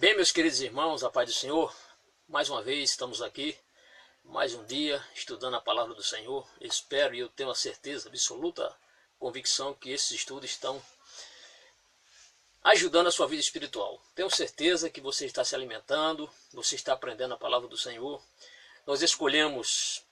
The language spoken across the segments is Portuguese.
Bem, meus queridos irmãos, a paz do Senhor, mais uma vez estamos aqui, mais um dia, estudando a palavra do Senhor. Espero e eu tenho a certeza, absoluta convicção que esses estudos estão ajudando a sua vida espiritual. Tenho certeza que você está se alimentando, você está aprendendo a palavra do Senhor. Nós escolhemos,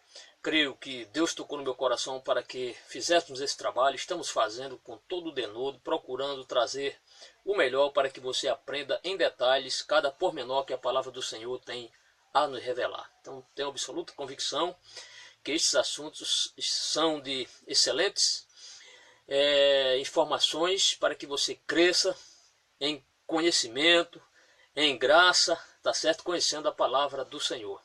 creio que Deus tocou no meu coração para que fizéssemos esse trabalho. Estamos fazendo com todo o denodo, procurando trazer o melhor para que você aprenda em detalhes cada pormenor que a palavra do Senhor tem a nos revelar. Então, tenho absoluta convicção que estes assuntos são de excelentes informações para que você cresça em conhecimento, em graça, tá certo? Conhecendo a palavra do Senhor.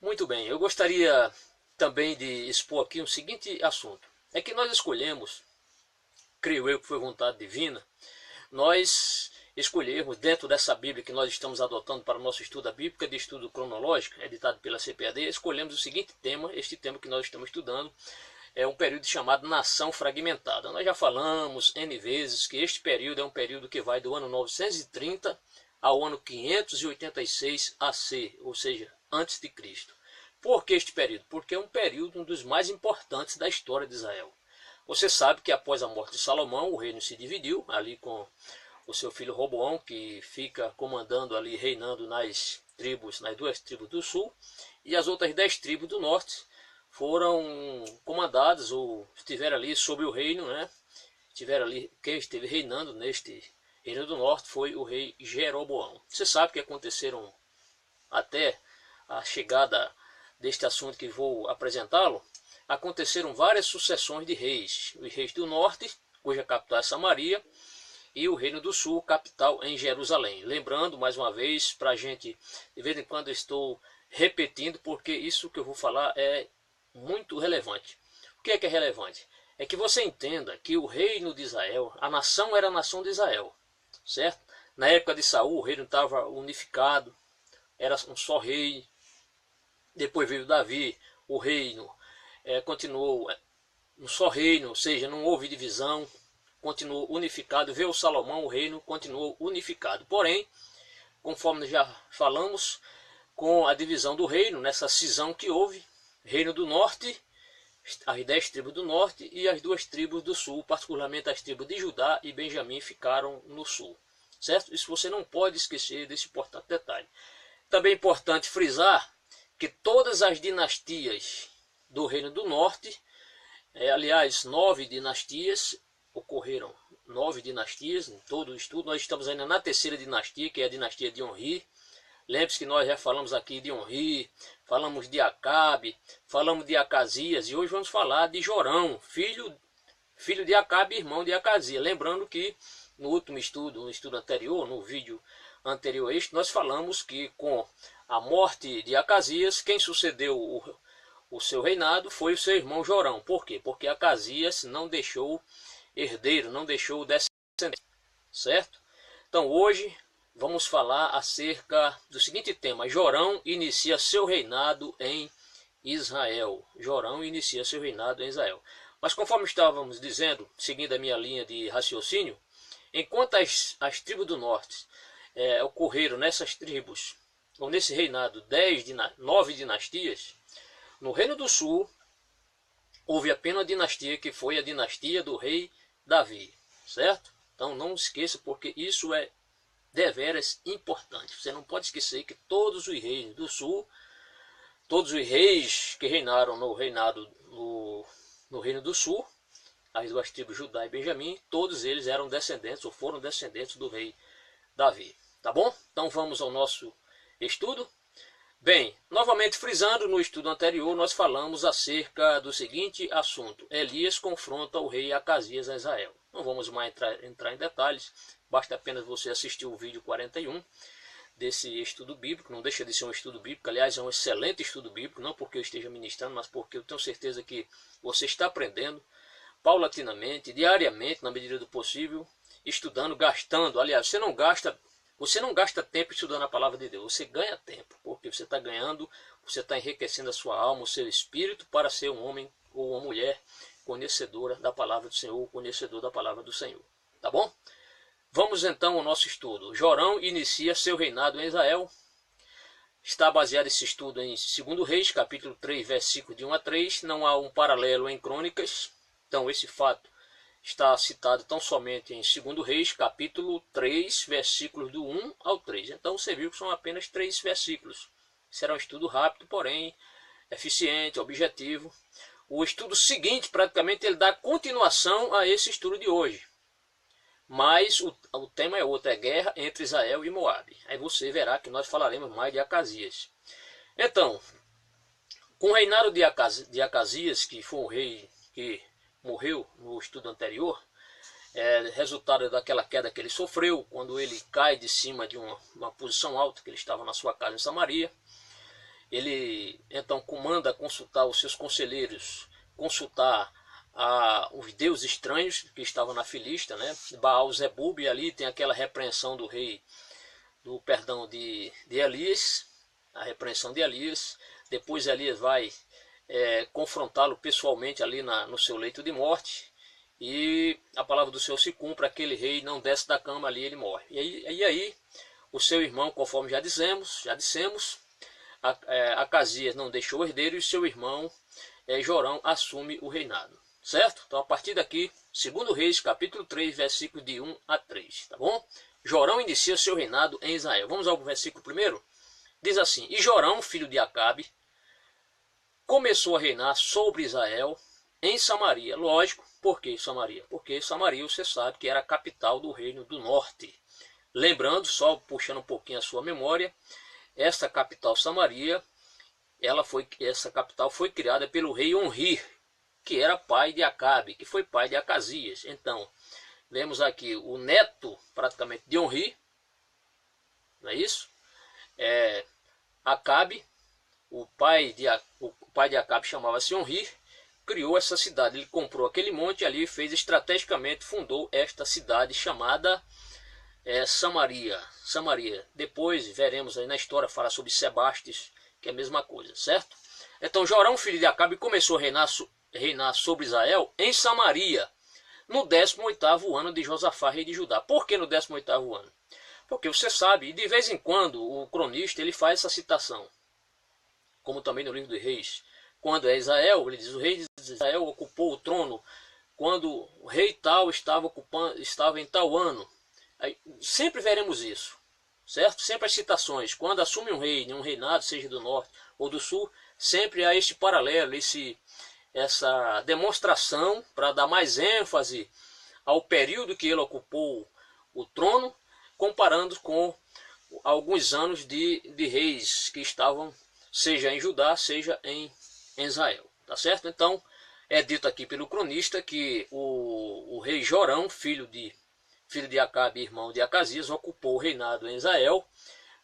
Muito bem, eu gostaria também de expor aqui um seguinte assunto. É que nós escolhemos, creio eu que foi vontade divina, nós escolhermos dentro dessa Bíblia que nós estamos adotando para o nosso estudo, a Bíblia de Estudo Cronológico, editado pela CPAD, escolhemos o seguinte tema, este tema que nós estamos estudando, é um período chamado Nação Fragmentada. Nós já falamos N vezes que este período é um período que vai do ano 930 ao ano 586 AC, ou seja, antes de Cristo. Por que este período? Porque é um período um dos mais importantes da história de Israel. Você sabe que após a morte de Salomão, o reino se dividiu, ali com o seu filho Roboão, que fica comandando ali, reinando nas duas tribos do sul, e as outras 10 tribos do norte foram comandadas, ou estiveram ali sob o reino, né? Estiveram ali, quem esteve reinando neste reino do norte foi o rei Jeroboão. Você sabe que aconteceram até a chegada deste assunto que vou apresentá-lo, aconteceram várias sucessões de reis. Os reis do norte, cuja capital é Samaria, e o reino do sul, capital em Jerusalém. Lembrando, mais uma vez, para a gente, de vez em quando eu estou repetindo, porque isso que eu vou falar é muito relevante. O que é relevante? É que você entenda que o reino de Israel, a nação era a nação de Israel, certo? Na época de Saul, o reino estava unificado, era um só rei. Depois veio Davi, o reino continuou um só reino, ou seja, não houve divisão, continuou unificado. Veio Salomão, o reino continuou unificado. Porém, conforme já falamos, com a divisão do reino, nessa cisão que houve, reino do norte, as 10 tribos do norte e as 2 tribos do sul, particularmente as tribos de Judá e Benjamim, ficaram no sul. Certo? Isso você não pode esquecer desse importante detalhe. Também é importante frisar que todas as dinastias do reino do norte, aliás, 9 dinastias, ocorreram 9 dinastias em todo o estudo. Nós estamos ainda na terceira dinastia, que é a dinastia de Onri. Lembre-se que nós já falamos aqui de Onri, falamos de Acabe, falamos de Acasias, e hoje vamos falar de Jorão, filho de Acabe e irmão de Acasias. Lembrando que no último estudo, no estudo anterior, no vídeo anterior a este, nós falamos que com a morte de Acasias, quem sucedeu o seu reinado foi o seu irmão Jorão. Por quê? Porque Acasias não deixou herdeiro, não deixou descendente, certo? Então hoje vamos falar acerca do seguinte tema: Jorão inicia seu reinado em Israel. Jorão inicia seu reinado em Israel. Mas conforme estávamos dizendo, seguindo a minha linha de raciocínio, enquanto as tribos do norte ocorreram nessas tribos, ou nesse reinado, 9 dinastias, no reino do sul houve apenas uma dinastia, que foi a dinastia do rei Davi, certo? Então não esqueça, porque isso é deveras importante. Você não pode esquecer que todos os reis do sul, todos os reis que reinaram no reino do sul, as 2 tribos Judá e Benjamim, todos eles eram descendentes ou foram descendentes do rei Davi. Tá bom? Então vamos ao nosso estudo. Bem, novamente frisando, no estudo anterior nós falamos acerca do seguinte assunto: Elias confronta o rei Acasias a Israel. Não vamos mais entrar em detalhes, basta apenas você assistir o vídeo 41 desse estudo bíblico. Não deixa de ser um estudo bíblico, aliás é um excelente estudo bíblico, não porque eu esteja ministrando, mas porque eu tenho certeza que você está aprendendo paulatinamente, diariamente, na medida do possível, estudando, gastando. Aliás, você não gasta tempo estudando a palavra de Deus, você ganha tempo, porque você está ganhando, você está enriquecendo a sua alma, o seu espírito, para ser um homem ou uma mulher conhecedora da palavra do Senhor, conhecedor da palavra do Senhor. Tá bom? Vamos então ao nosso estudo. Jorão inicia seu reinado em Israel. Está baseado esse estudo em 2 Reis, capítulo 3, versículo de 1 a 3. Não há um paralelo em Crônicas. Então esse fato está citado tão somente em 2 Reis, capítulo 3, versículos do 1 ao 3. Então você viu que são apenas 3 versículos. Será um estudo rápido, porém eficiente, objetivo. O estudo seguinte, praticamente, ele dá continuação a esse estudo de hoje. Mas o tema é outro, é guerra entre Israel e Moabe. Aí você verá que nós falaremos mais de Acasias. Então, com o reinado de Acasias, que foi um rei que morreu no estudo anterior, resultado daquela queda que ele sofreu, quando ele cai de cima de uma posição alta, que ele estava na sua casa em Samaria. Ele então comanda consultar os seus conselheiros, consultar os deuses estranhos que estavam na Filista, né? Baal-zebub, e ali tem aquela repreensão do rei, de Elias, a repreensão de Elias. Depois Elias vai confrontá-lo pessoalmente ali no seu leito de morte, e a palavra do Senhor se cumpre, aquele rei não desce da cama, ali ele morre. E aí o seu irmão, conforme já dissemos, Acasias não deixou herdeiro, e seu irmão Jorão assume o reinado, certo? Então a partir daqui, 2 Reis, capítulo 3, versículo de 1 a 3, tá bom? Jorão inicia seu reinado em Israel. Vamos ao versículo primeiro? Diz assim: E Jorão, filho de Acabe, começou a reinar sobre Israel em Samaria. Lógico, por que Samaria? Porque Samaria, você sabe que era a capital do reino do norte. Lembrando, só puxando um pouquinho a sua memória, esta capital Samaria, essa capital foi criada pelo rei Onri, que era pai de Acabe, que foi pai de Acasias. Então, vemos aqui o neto, praticamente, de Onri, não é isso? Acabe, o pai de Acabe chamava-se Onri, criou essa cidade. Ele comprou aquele monte ali, fez estrategicamente, fundou esta cidade chamada Samaria. Depois veremos aí na história falar sobre Sebastes, que é a mesma coisa, certo? Então Jorão, filho de Acabe, começou a reinar sobre Israel em Samaria, no 18º ano de Josafá, rei de Judá. Por que no 18º ano? Porque você sabe, de vez em quando o cronista ele faz essa citação, como também no livro dos Reis. Quando é Israel, ele diz: o rei de Israel ocupou o trono quando o rei tal estava em tal ano. Aí, sempre veremos isso, certo? Sempre as citações, quando assume um rei, um reinado, seja do norte ou do sul, sempre há este paralelo, essa demonstração para dar mais ênfase ao período que ele ocupou o trono, comparando com alguns anos de reis que estavam, seja em Judá, seja em Israel, tá certo? Então, é dito aqui pelo cronista que o rei Jorão, filho de Acabe, irmão de Acasias, ocupou o reinado em Israel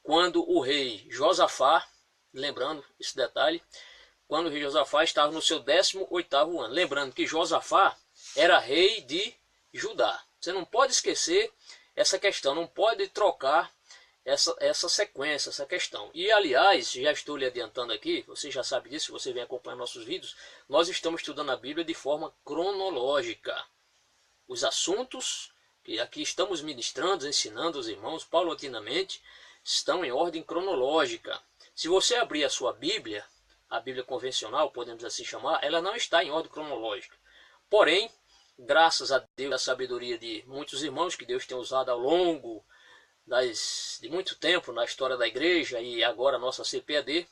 quando o rei Josafá, lembrando esse detalhe, quando o rei Josafá estava no seu 18º ano. Lembrando que Josafá era rei de Judá. Você não pode esquecer essa questão, não pode trocar essa sequência, essa questão. E aliás, já estou lhe adiantando aqui, você já sabe disso, se você vem acompanhar nossos vídeos, nós estamos estudando a Bíblia de forma cronológica. Os assuntos que aqui estamos ministrando, ensinando os irmãos paulatinamente, estão em ordem cronológica. Se você abrir a sua Bíblia, a Bíblia convencional, podemos assim chamar, ela não está em ordem cronológica. Porém, graças a Deus, a sabedoria de muitos irmãos que Deus tem usado ao longo de muito tempo na história da igreja e agora a nossa CPAD,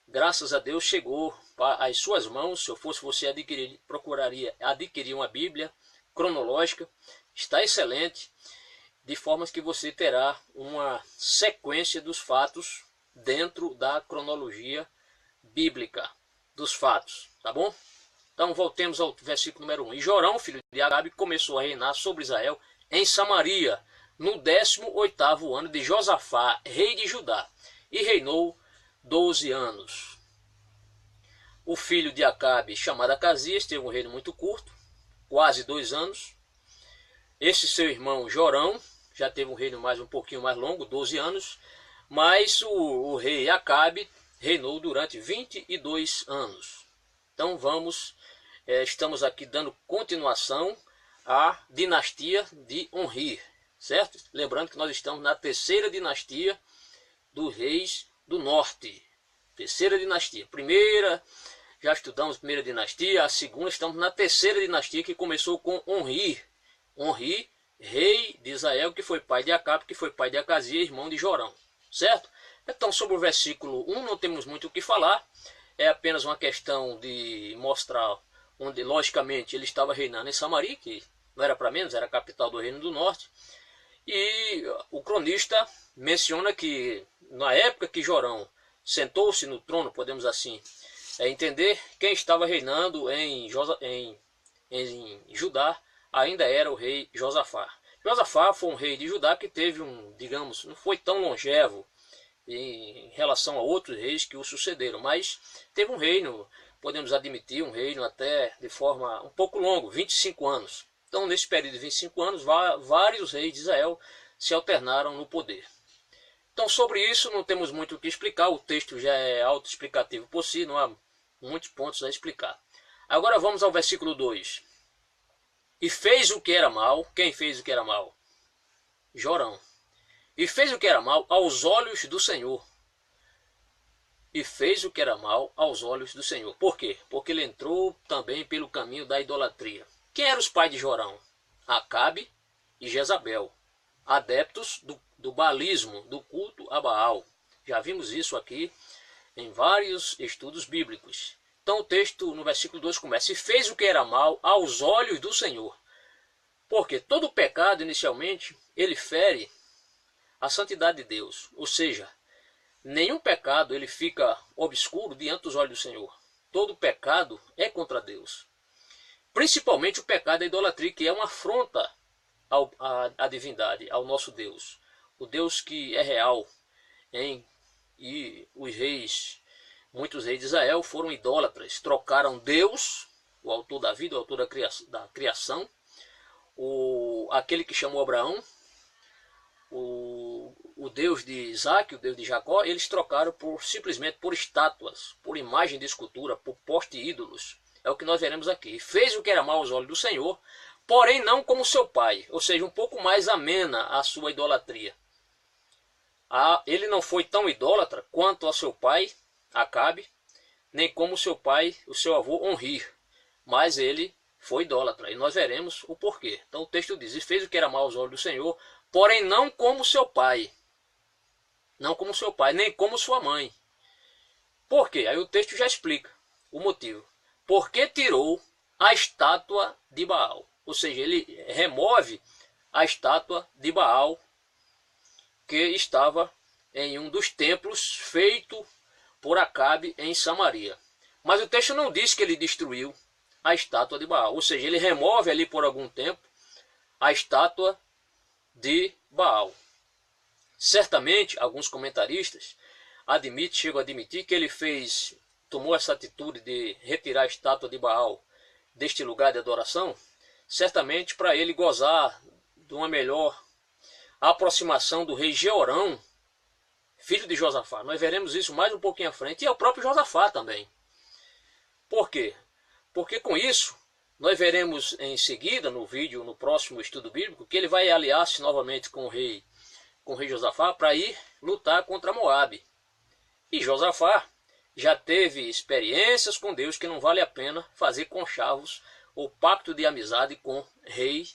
graças a Deus chegou às suas mãos. Se eu fosse você, procuraria adquirir uma Bíblia cronológica. Está excelente, de forma que você terá uma sequência dos fatos dentro da cronologia bíblica dos fatos, tá bom? Então voltemos ao versículo número 1. E Jorão, filho de Acabe, começou a reinar sobre Israel em Samaria, no 18º ano de Josafá, rei de Judá, e reinou 12 anos. O filho de Acabe, chamado Acasias, teve um reino muito curto, quase 2 anos. Esse seu irmão Jorão já teve um reino um pouquinho mais longo, 12 anos, mas o rei Acabe reinou durante 22 anos. Então estamos aqui dando continuação à dinastia de Onri. certo? Lembrando que nós estamos na terceira dinastia dos reis do norte. Terceira dinastia. Primeira, já estudamos a primeira dinastia. A segunda, estamos na terceira dinastia, que começou com Onri. Onri, rei de Israel, que foi pai de Acabe, que foi pai de Acasias, irmão de Jorão. Certo? Então, sobre o versículo 1, não temos muito o que falar. É apenas uma questão de mostrar onde, logicamente, ele estava reinando em Samaria, que não era para menos, era a capital do Reino do Norte. E o cronista menciona que, na época que Jorão sentou-se no trono, podemos assim entender, quem estava reinando em Judá ainda era o rei Josafá. Josafá foi um rei de Judá que teve digamos, não foi tão longevo em relação a outros reis que o sucederam, mas teve um reino, podemos admitir, um reino até de forma um pouco longo, 25 anos. Então, nesse período de 25 anos, vários reis de Israel se alternaram no poder. Então, sobre isso, não temos muito o que explicar, o texto já é autoexplicativo por si, não há muitos pontos a explicar. Agora vamos ao versículo 2. E fez o que era mal. Quem fez o que era mal? Jorão. E fez o que era mal aos olhos do Senhor. E fez o que era mal aos olhos do Senhor. Por quê? Porque ele entrou também pelo caminho da idolatria. Quem eram os pais de Jorão? Acabe e Jezabel, adeptos do baalismo, do culto a Baal. Já vimos isso aqui em vários estudos bíblicos. Então o texto no versículo 2 começa: e fez o que era mal aos olhos do Senhor. Porque todo pecado, inicialmente, ele fere a santidade de Deus. Ou seja, nenhum pecado ele fica obscuro diante dos olhos do Senhor. Todo pecado é contra Deus. Principalmente o pecado da idolatria, que é uma afronta à divindade, ao nosso Deus. O Deus que é real. E os reis, muitos reis de Israel foram idólatras. Trocaram Deus, o autor da vida, o autor da criação, aquele que chamou Abraão, o Deus de Isaac, o Deus de Jacó, eles trocaram simplesmente por estátuas, por imagem de escultura, por poste ídolos. É o que nós veremos aqui. E fez o que era mal aos olhos do Senhor, porém não como seu pai, ou seja, um pouco mais amena a sua idolatria. Ele não foi tão idólatra quanto a seu pai, Acabe, nem como seu pai, o seu avô, Onri, mas ele foi idólatra, e nós veremos o porquê. Então o texto diz: e fez o que era mal aos olhos do Senhor, porém não como seu pai, não como seu pai, nem como sua mãe. Por quê? Aí o texto já explica o motivo. Porque tirou a estátua de Baal. Ou seja, ele remove a estátua de Baal que estava em um dos templos feito por Acabe em Samaria. Mas o texto não diz que ele destruiu a estátua de Baal. Ou seja, ele remove ali por algum tempo a estátua de Baal. Certamente, alguns comentaristas chegam a admitir que ele tomou essa atitude de retirar a estátua de Baal deste lugar de adoração, certamente para ele gozar de uma melhor aproximação do rei Jeorão, filho de Josafá. Nós veremos isso mais um pouquinho à frente, e ao próprio Josafá também. Por quê? Porque com isso, nós veremos em seguida, no próximo estudo bíblico, que ele vai aliar-se novamente com o rei Josafá para ir lutar contra Moabe. E Josafá já teve experiências com Deus que não vale a pena fazer conchavos ou pacto de amizade com rei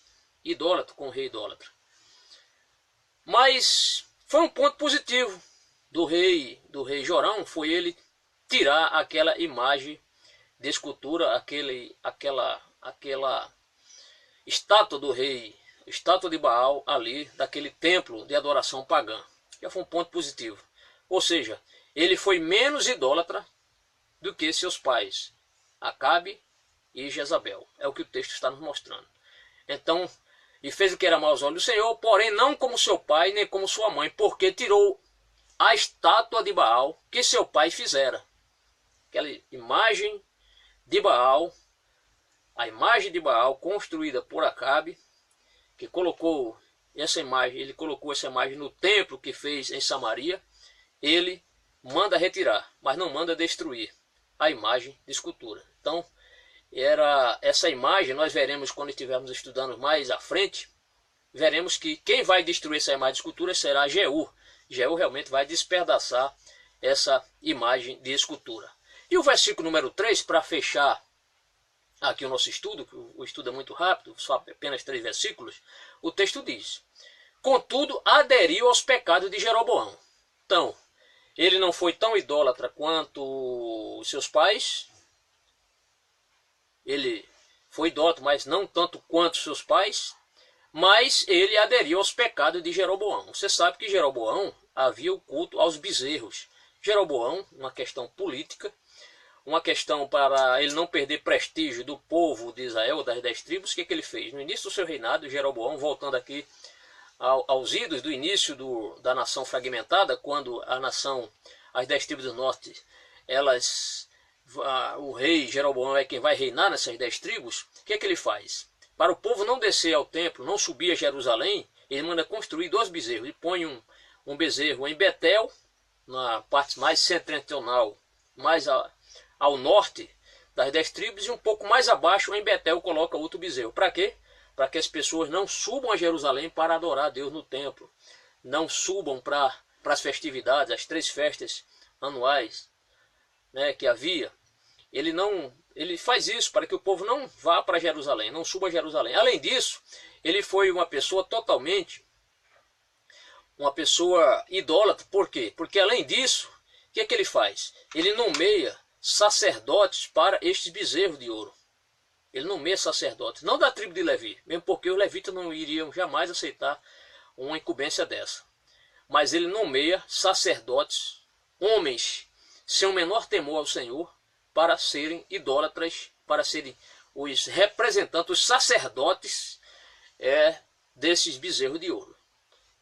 idólatra, Mas foi um ponto positivo do rei Jorão, foi ele tirar aquela imagem de escultura, aquela estátua do rei, estátua de Baal ali, daquele templo de adoração pagã. Já foi um ponto positivo. Ou seja, ele foi menos idólatra do que seus pais, Acabe e Jezabel. É o que o texto está nos mostrando. Então, e fez o que era mal aos olhos do Senhor, porém não como seu pai, nem como sua mãe, porque tirou a estátua de Baal que seu pai fizera. Aquela imagem de Baal, a imagem de Baal construída por Acabe, que colocou essa imagem no templo que fez em Samaria. Ele manda retirar, mas não manda destruir a imagem de escultura. Então, essa imagem, nós veremos quando estivermos estudando mais à frente, veremos que quem vai destruir essa imagem de escultura será Jeú. Jeú realmente vai despedaçar essa imagem de escultura. E o versículo número 3, para fechar aqui o nosso estudo, que o estudo é muito rápido, só apenas 3 versículos, o texto diz: contudo, aderiu aos pecados de Jeroboão. Então, ele não foi tão idólatra quanto os seus pais. Ele foi idólatra, mas não tanto quanto seus pais. Mas ele aderiu aos pecados de Jeroboão. Você sabe que Jeroboão havia o culto aos bezerros. Jeroboão, uma questão política, uma questão para ele não perder prestígio do povo de Israel, das 10 tribos, o que ele fez? No início do seu reinado, Jeroboão, voltando aqui aos idos do início da nação fragmentada, quando a nação, as 10 tribos do norte, o rei Jeroboão é quem vai reinar nessas 10 tribos, o que ele faz? Para o povo não descer ao templo, não subir a Jerusalém, ele manda construir 2 bezerros. Ele põe um bezerro em Betel, na parte mais setentrional, mais ao norte das 10 tribos, e um pouco mais abaixo, em Betel, coloca outro bezerro. Para quê? Para que as pessoas não subam a Jerusalém para adorar a Deus no templo. Não subam para as festividades, as 3 festas anuais, né, que havia. Ele faz isso para que o povo não vá para Jerusalém, não suba a Jerusalém. Além disso, ele foi uma pessoa idólatra. Por quê? Porque além disso, o que ele faz? Ele nomeia sacerdotes para estes bezerros de ouro. Ele nomeia sacerdotes, não da tribo de Levi, mesmo porque os levitas não iriam jamais aceitar uma incumbência dessa. Mas ele nomeia sacerdotes, homens sem o menor temor ao Senhor, para serem idólatras, para serem os representantes, os sacerdotes desses bezerros de ouro.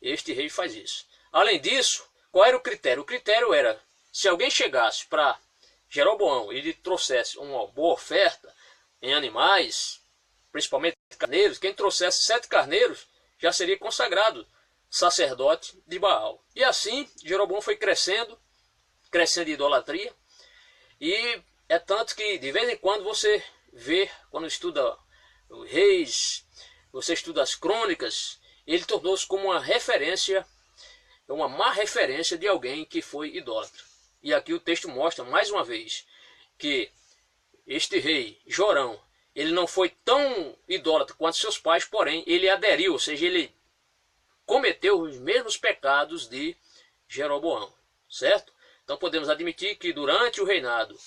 Este rei faz isso. Além disso, qual era o critério? O critério era, se alguém chegasse para Jeroboão e lhe trouxesse uma boa oferta em animais, principalmente carneiros, quem trouxesse 7 carneiros já seria consagrado sacerdote de Baal. E assim, Jeroboão foi crescendo em idolatria, e é tanto que de vez em quando você vê, quando estuda os reis, você estuda as crônicas, ele tornou-se como uma referência, uma má referência de alguém que foi idólatra. E aqui o texto mostra mais uma vez que este rei, Jorão, ele não foi tão idólatra quanto seus pais, porém ele aderiu, ou seja, ele cometeu os mesmos pecados de Jeroboão, certo? Então podemos admitir que durante o reinado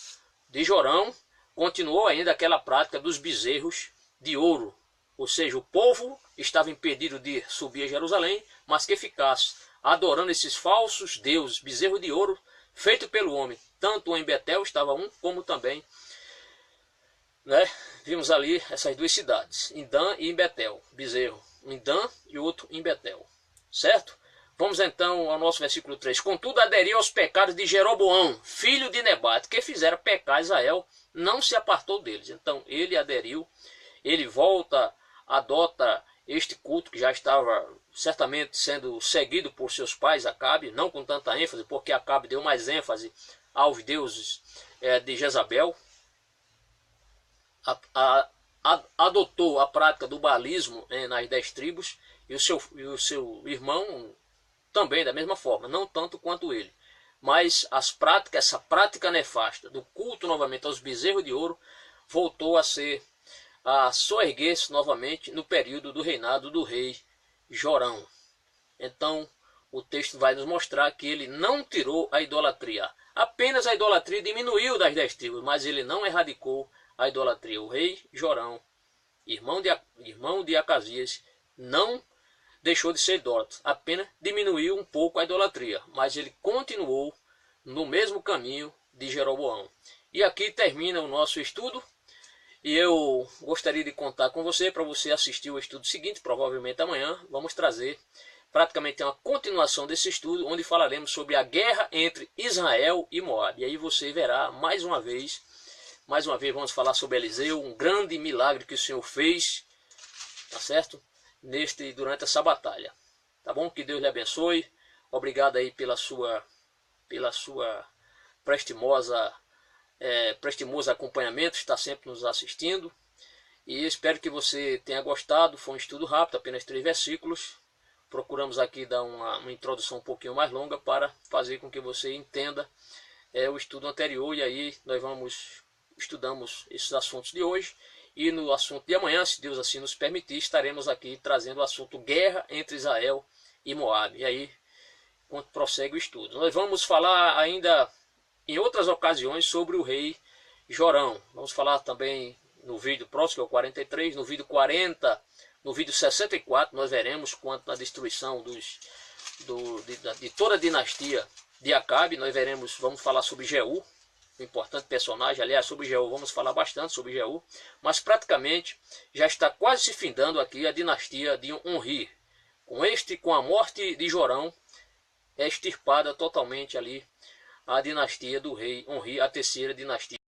de Jorão, continuou ainda aquela prática dos bezerros de ouro. Ou seja, o povo estava impedido de subir a Jerusalém, mas que ficasse adorando esses falsos deuses, bezerro de ouro, feito pelo homem. Tanto em Betel estava um, como também, né, vimos ali essas 2 cidades, em Dan e em Betel. Bezerro em Dan e outro em Betel. Certo? Vamos então ao nosso versículo 3. Contudo, aderiu aos pecados de Jeroboão, filho de Nebate, que fizeram pecar Israel, não se apartou deles. Então ele aderiu, ele volta, adota este culto que já estava certamente sendo seguido por seus pais, Acabe, não com tanta ênfase, porque Acabe deu mais ênfase aos deuses de Jezabel. Adotou a prática do baalismo nas 10 tribos, e o seu irmão também da mesma forma, não tanto quanto ele. Mas essa prática nefasta do culto novamente aos bezerros de ouro voltou a soerguer-se novamente no período do reinado do rei Jorão. Então o texto vai nos mostrar que ele não tirou a idolatria. Apenas a idolatria diminuiu das 10 tribos, mas ele não erradicou a idolatria. O rei Jorão, irmão de Acasias, não deixou de ser idólatra, apenas diminuiu um pouco a idolatria, mas ele continuou no mesmo caminho de Jeroboão. E aqui termina o nosso estudo, e eu gostaria de contar com você para você assistir o estudo seguinte, provavelmente amanhã. Vamos trazer praticamente uma continuação desse estudo, onde falaremos sobre a guerra entre Israel e Moabe. E aí você verá mais uma vez vamos falar sobre Eliseu, um grande milagre que o Senhor fez, tá certo? Durante essa batalha, tá bom? Que Deus lhe abençoe. Obrigado aí pela sua prestimosa acompanhamento, está sempre nos assistindo. E espero que você tenha gostado. Foi um estudo rápido, apenas 3 versículos. Procuramos aqui dar uma introdução um pouquinho mais longa para fazer com que você entenda o estudo anterior. E aí nós estudamos esses assuntos de hoje. E no assunto de amanhã, se Deus assim nos permitir, estaremos aqui trazendo o assunto guerra entre Israel e Moabe. E aí, quando prossegue o estudo, nós vamos falar ainda em outras ocasiões sobre o rei Jorão. Vamos falar também no vídeo próximo, que é o 43, no vídeo 40, no vídeo 64, nós veremos quanto na destruição de toda a dinastia de Acabe. Nós vamos falar sobre Jeú, um importante personagem. Aliás, sobre Jeú vamos falar bastante sobre Jeú, mas praticamente já está quase se findando aqui a dinastia de Onri. Com a morte de Jorão, é extirpada totalmente ali a dinastia do rei Onri, a terceira dinastia.